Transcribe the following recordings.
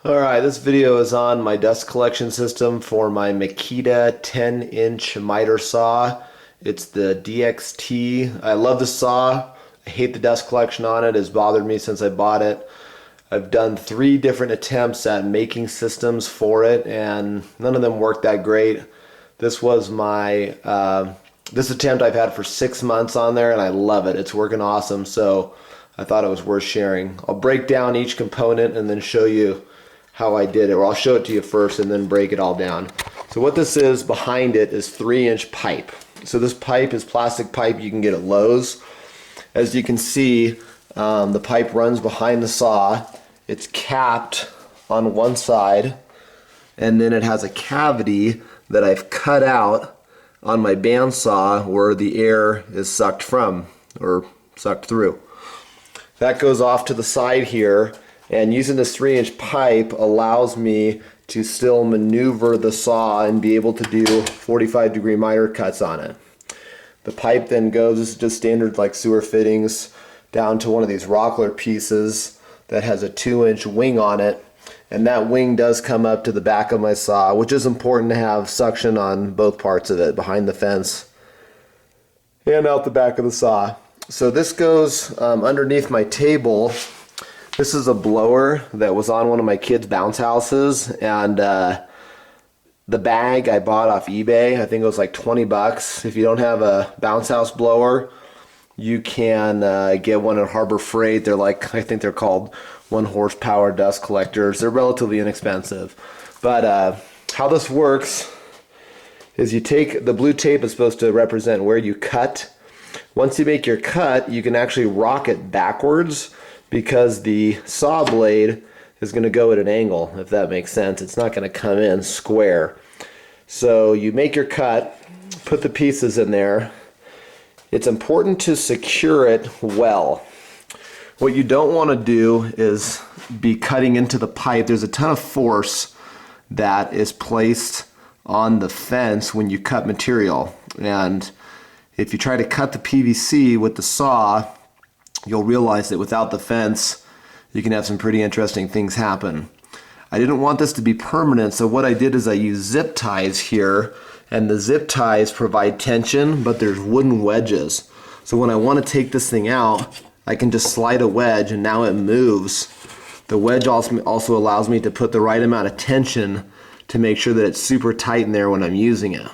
Alright, this video is on my dust collection system for my Makita 10-inch miter saw. It's the DXT. I love the saw. I hate the dust collection on it. It's bothered me since I bought it. I've done 3 different attempts at making systems for it and none of them worked that great. This was my this attempt I've had for 6 months on there and I love it. It's working awesome, so I thought it was worth sharing. I'll break down each component and then show you how I did it, or I'll show it to you first and then break it all down. So what this is behind it is 3-inch pipe. So this pipe is plastic pipe you can get at Lowe's. As you can see, the pipe runs behind the saw. It's capped on one side and then it has a cavity that I've cut out on my bandsaw where the air is sucked from or sucked through. That goes off to the side here. And using this 3-inch pipe allows me to still maneuver the saw and be able to do 45-degree miter cuts on it. The pipe then goes, this is just standard like sewer fittings, down to one of these rockler pieces that has a 2-inch wing on it. And that wing does come up to the back of my saw, which is important to have suction on both parts of it, behind the fence and out the back of the saw. So this goes underneath my table. This is a blower that was on one of my kids' bounce houses, and the bag I bought off eBay. I think it was like 20 bucks. If you don't have a bounce house blower, you can get one at Harbor Freight. They're like, I think they're called 1 horsepower dust collectors. They're relatively inexpensive. But how this works is you take the blue tape is supposed to represent where you cut. Once you make your cut, you can actually rock it backwards, because the saw blade is going to go at an angle, if that makes sense. It's not going to come in square. So you make your cut, put the pieces in there. It's important to secure it well. What you don't want to do is be cutting into the pipe. There's a ton of force that is placed on the fence when you cut material. And if you try to cut the PVC with the saw, you'll realize that without the fence, you can have some pretty interesting things happen. I didn't want this to be permanent, so what I did is I used zip ties here, and the zip ties provide tension, but there's wooden wedges. So when I want to take this thing out, I can just slide a wedge and now it moves. The wedge also allows me to put the right amount of tension to make sure that it's super tight in there when I'm using it.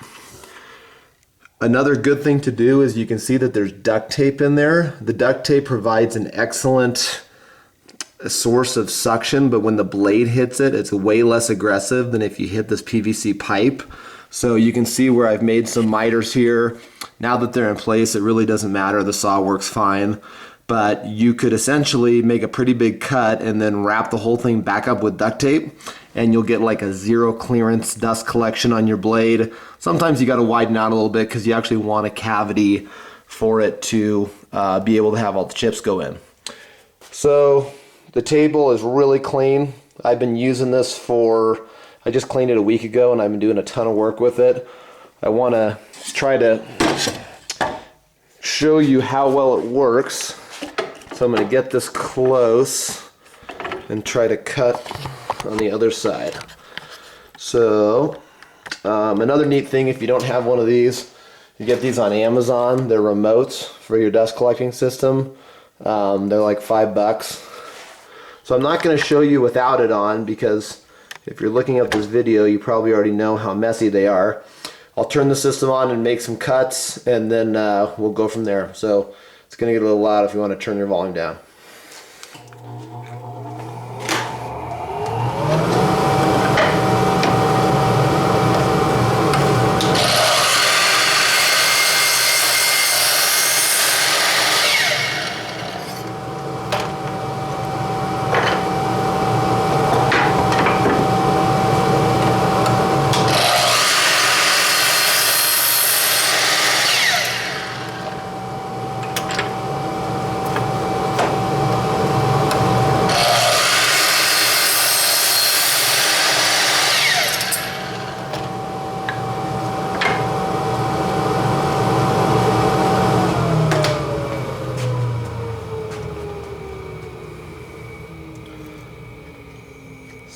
Another good thing to do is you can see that there's duct tape in there. The duct tape provides an excellent source of suction, but when the blade hits it, it's way less aggressive than if you hit this PVC pipe. So you can see where I've made some miters here. Now that they're in place, it really doesn't matter. The saw works fine. But you could essentially make a pretty big cut and then wrap the whole thing back up with duct tape, and you'll get like a zero clearance dust collection on your blade. Sometimes you got to widen out a little bit because you actually want a cavity for it to be able to have all the chips go in. So the table is really clean. I've been using this I just cleaned it a week ago and I've been doing a ton of work with it. I want to try to show you how well it works. So I'm going to get this close and try to cut on the other side. So another neat thing, if you don't have one of these, you get these on Amazon. They're remotes for your dust collecting system. They're like $5. So I'm not going to show you without it on, because if you're looking up this video, you probably already know how messy they are. I'll turn the system on and make some cuts, and then we'll go from there. So it's going to get a little loud if you want to turn your volume down.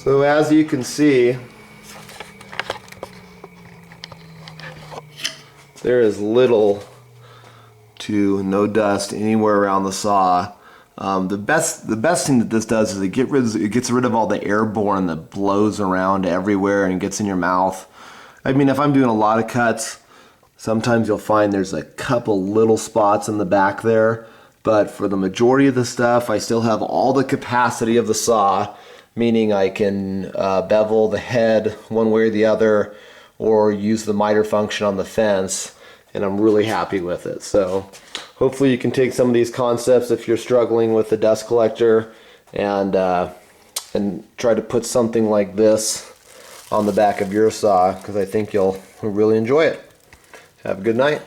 So as you can see, there is little to no dust anywhere around the saw. The best thing that this does is it gets rid of all the airborne that blows around everywhere and gets in your mouth. I mean, if I'm doing a lot of cuts, sometimes you'll find there's a couple little spots in the back there, but for the majority of the stuff, I still have all the capacity of the saw, meaning I can bevel the head one way or the other, or use the miter function on the fence, and I'm really happy with it. So hopefully you can take some of these concepts if you're struggling with the dust collector and try to put something like this on the back of your saw, because I think you'll really enjoy it. Have a good night.